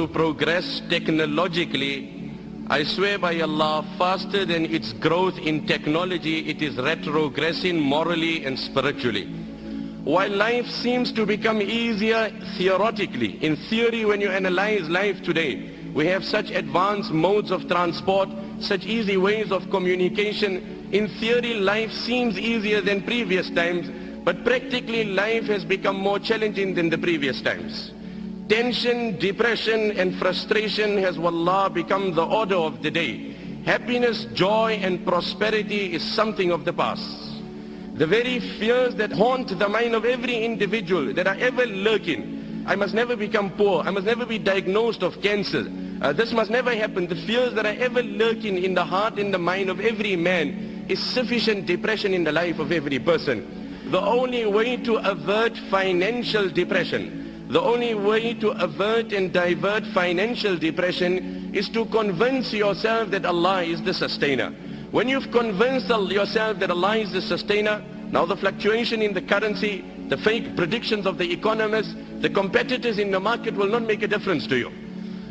to progress technologically, I swear by Allah, faster than its growth in technology, it is retrogressing morally and spiritually. While life seems to become easier theoretically, in theory when you analyze life today, we have such advanced modes of transport, such easy ways of communication. In theory, life seems easier than previous times, but practically life has become more challenging than the previous times. Tension, depression and frustration has, wallah, become the order of the day. Happiness, joy and prosperity is something of the past. The very fears that haunt the mind of every individual, that are ever lurking. I must never become poor. I must never be diagnosed of cancer. This must never happen. The fears that are ever lurking in the heart and the mind of every man is sufficient depression in the life of every person. The only way to avert financial depression, the only way to avert and divert financial depression is to convince yourself that Allah is the sustainer. When you've convinced yourself that Allah is the sustainer, now the fluctuation in the currency, the fake predictions of the economists, the competitors in the market will not make a difference to you.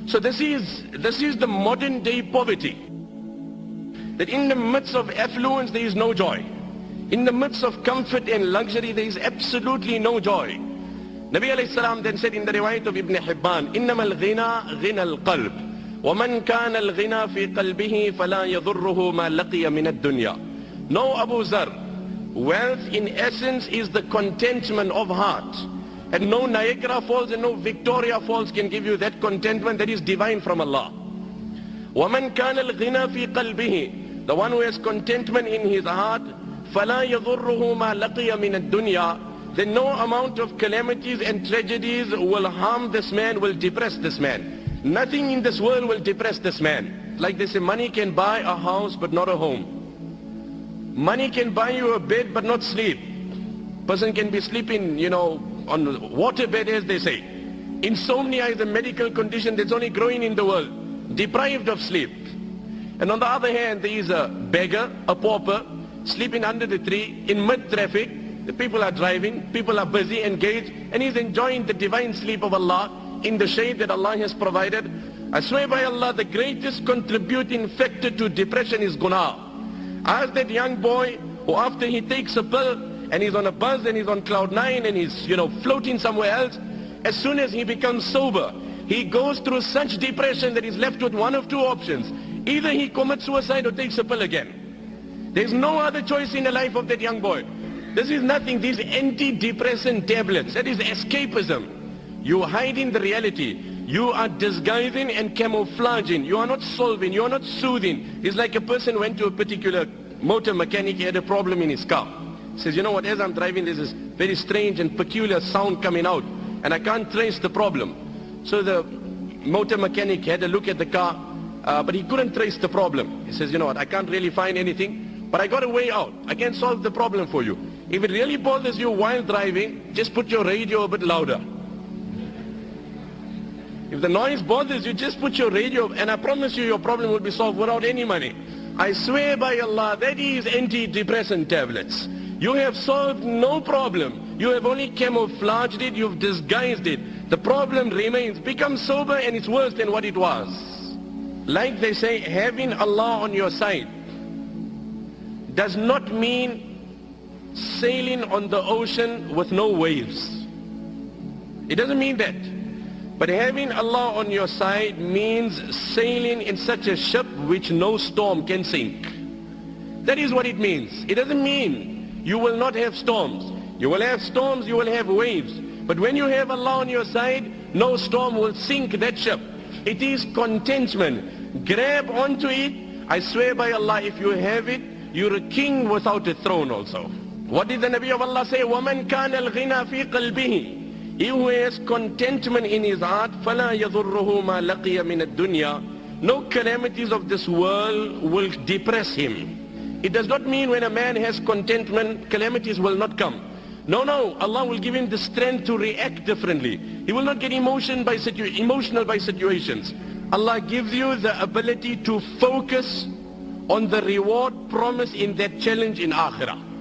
So this is the modern day poverty. That in the midst of affluence there is no joy. In the midst of comfort and luxury there is absolutely no joy. Nabi alayhi salam then said in the riwayat of Ibn Hibban, إِنَّمَا الْغِنَى غِنَى الْقَلْبِ وَمَنْ كَانَ الْغِنَى فِي قَلْبِهِ فَلَا يَضُرُّهُ مَا لَقِيَ مِنَ الدُّنْيَا. No, Abu Zar, wealth in essence is the contentment of heart. And no Niagara Falls and no Victoria Falls can give you that contentment that is divine from Allah. وَمَنْ كَانَ الْغِنَى فِي قَلْبِهِ. The one who has contentment in his heart, فَلَا يَضُرُّهُ مَا لَقِيَ مِنَ الدُّنْيَا. Then no amount of calamities and tragedies will harm this man, will depress this man. Nothing in this world will depress this man. Like they say, money can buy a house but not a home. Money can buy you a bed but not sleep. Person can be sleeping, on water bed, as they say. Insomnia is a medical condition that's only growing in the world. Deprived of sleep. And on the other hand, there is a beggar, a pauper, sleeping under the tree in mid-traffic. The people are driving, people are busy, engaged, and he's enjoying the divine sleep of Allah in the shade that Allah has provided. I swear by Allah, the greatest contributing factor to depression is guna. Ask that young boy who after he takes a pill and he's on a buzz and he's on cloud 9 and he's floating somewhere else, as soon as he becomes sober, he goes through such depression that he's left with one of two options. Either he commits suicide or takes a pill again. There's no other choice in the life of that young boy. This is nothing, these antidepressant tablets, that is escapism. You are hiding the reality. You are disguising and camouflaging. You are not solving, you are not soothing. It's like a person went to a particular motor mechanic, he had a problem in his car. He says, you know what, as I'm driving there's this very strange and peculiar sound coming out and I can't trace the problem. So the motor mechanic had a look at the car, but he couldn't trace the problem. He says, you know what, I can't really find anything, but I got a way out. I can solve the problem for you. If it really bothers you while driving, just put your radio a bit louder. If the noise bothers you, just put your radio, and I promise you your problem will be solved without any money. I swear by Allah, that is antidepressant tablets. You have solved no problem. You have only camouflaged it, you've disguised it. The problem remains. Become sober and it's worse than what it was. Like they say, having Allah on your side does not mean sailing on the ocean with no waves. It doesn't mean that. But having Allah on your side means sailing in such a ship which no storm can sink. That is what it means. It doesn't mean you will not have storms. You will have storms, you will have waves. But when you have Allah on your side, no storm will sink that ship. It is contentment. Grab onto it. I swear by Allah, if you have it, you're a king without a throne also. What did the Nabi of Allah say? وَمَنْ كَانَ الْغِنَى فِي قَلْبِهِ. He who has contentment in his heart, فَلَا يَضُرُّهُ مَا لَقِيَ مِنَ الدُّنْيَا. No calamities of this world will depress him. It does not mean when a man has contentment, calamities will not come. No, Allah will give him the strength to react differently. He will not get emotional by situations. Allah gives you the ability to focus on the reward promised in that challenge in Akhirah.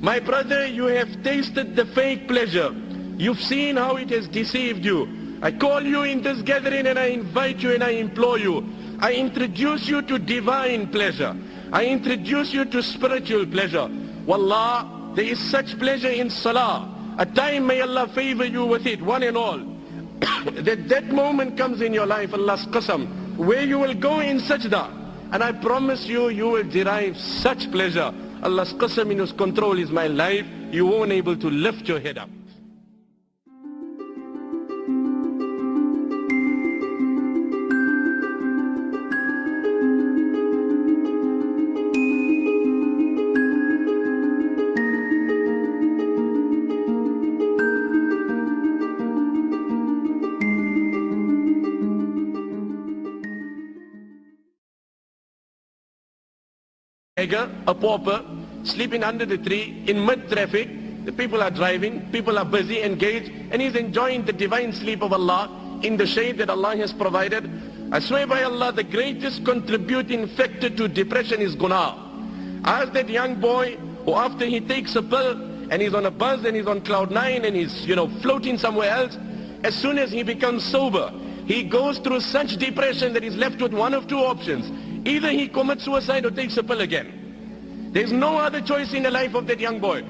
My brother, you have tasted the fake pleasure. You've seen how it has deceived you. I call you in this gathering and I invite you and I implore you. I introduce you to divine pleasure. I introduce you to spiritual pleasure. Wallah, there is such pleasure in salah. A time may Allah favor you with it, one and all. that moment comes in your life, Allah's qasam, where you will go in sajda. And I promise you, you will derive such pleasure. Allah's qasam, in His control is my life. You won't able to lift your head up. A pauper, sleeping under the tree in mid-traffic. The people are driving, people are busy, engaged, and he's enjoying the divine sleep of Allah in the shade that Allah has provided. I swear by Allah, the greatest contributing factor to depression is guna. Ask that young boy who after he takes a pill and he's on a buzz and he's on cloud 9 and he's floating somewhere else, as soon as he becomes sober, he goes through such depression that he's left with one of two options. Either he commits suicide or takes a pill again. There's no other choice in the life of that young boy.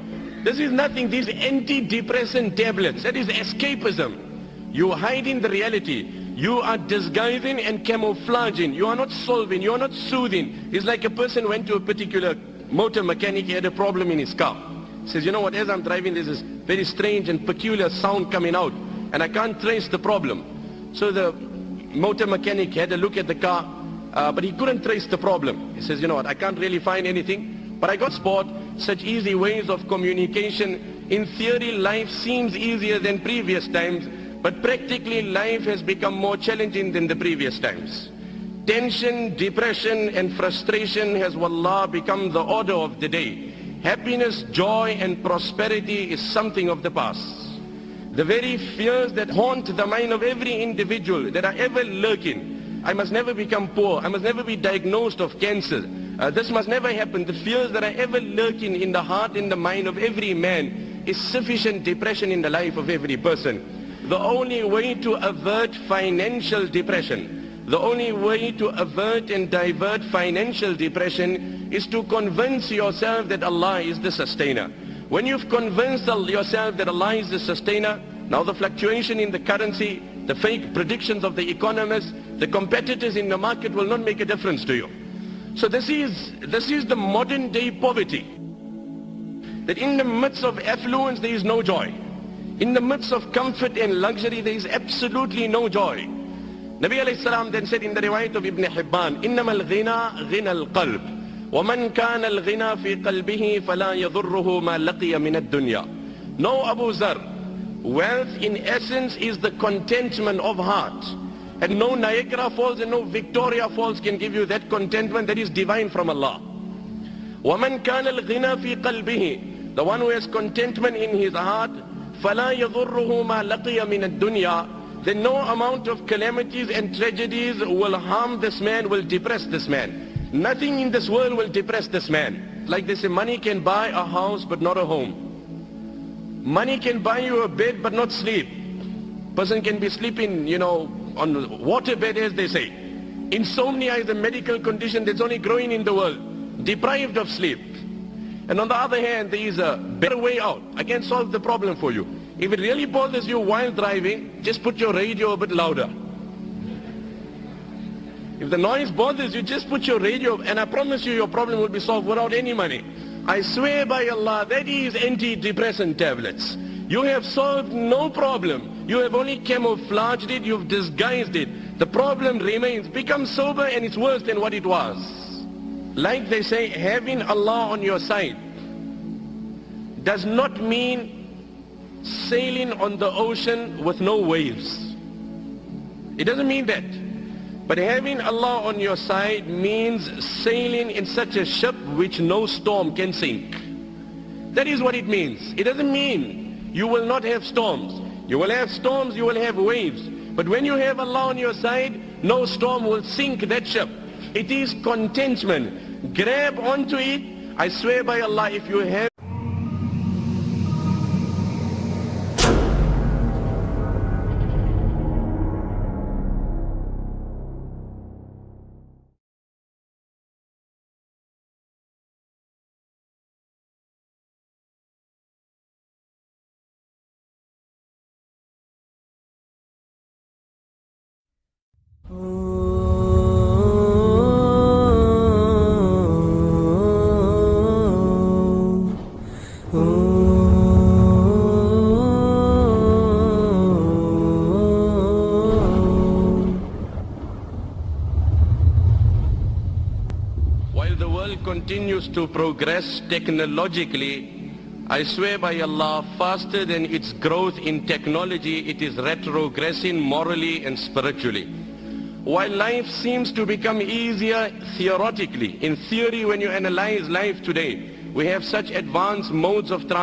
This is nothing. These antidepressant tablets, that is escapism. You are hiding the reality. You are disguising and camouflaging. You are not solving. You are not soothing. It's like a person went to a particular motor mechanic. He had a problem in his car. He says, you know what, as I'm driving, there's this very strange and peculiar sound coming out, and I can't trace the problem. So the motor mechanic had a look at the car, but he couldn't trace the problem. He says, you know what, I can't really find anything, but I got spot such easy ways of communication. In theory, life seems easier than previous times, but practically life has become more challenging than the previous times. Tension, depression and frustration has, wallah, become the order of the day. Happiness, joy and prosperity is something of the past. The very fears that haunt the mind of every individual, that are ever lurking. I must never become poor. I must never be diagnosed of cancer. This must never happen. The fears that are ever lurking in the heart and the mind of every man is sufficient depression in the life of every person. The only way to avert financial depression, the only way to avert and divert financial depression is to convince yourself that Allah is the sustainer. When you've convinced yourself that Allah is the sustainer, now the fluctuation in the currency, the fake predictions of the economists, the competitors in the market will not make a difference to you. So this is the modern day poverty. That in the midst of affluence there is no joy. In the midst of comfort and luxury there is absolutely no joy. Nabi alayhi salam then said in the riwayat of Ibn Hibban, إِنَّمَا الْغِنَى غِنَى الْقَلْبِ وَمَنْ كَانَ الْغِنَى فِي قَلْبِهِ فَلَا يَضُرُّهُ مَا لَقِيَ مِنَ الدُّنْيَا. No, Abu Zar, wealth in essence is the contentment of heart. And no Niagara Falls and no Victoria Falls can give you that contentment that is divine from Allah. وَمَنْ كَانَ الْغِنَى فِي قَلْبِهِ. The one who has contentment in his heart, فَلَا يَضُرُّهُ مَا لَقِيَ مِنَ الدُّنْيَا. Then no amount of calamities and tragedies will harm this man, will depress this man. Nothing in this world will depress this man. Like they say, money can buy a house but not a home. Money can buy you a bed but not sleep. Person can be sleeping, on water bed, as they say. Insomnia is a medical condition that's only growing in the world. Deprived of sleep. And on the other hand, there is a better way out. I can solve the problem for you. If it really bothers you while driving, just put your radio a bit louder. If the noise bothers you, just put your radio, and I promise you your problem will be solved without any money. I swear by Allah, that is antidepressant tablets. You have solved no problem. You have only camouflaged it, you've disguised it. The problem remains. Become sober and it's worse than what it was. Like they say, having Allah on your side does not mean sailing on the ocean with no waves. It doesn't mean that. But having Allah on your side means sailing in such a ship which no storm can sink. That is what it means. It doesn't mean you will not have storms. You will have storms, you will have waves. But when you have Allah on your side, no storm will sink that ship. It is contentment. Grab onto it. I swear by Allah, if you have continues to progress technologically, I swear by Allah, faster than its growth in technology, it is retrogressing morally and spiritually. While life seems to become easier theoretically, in theory when you analyze life today, we have such advanced modes of transport.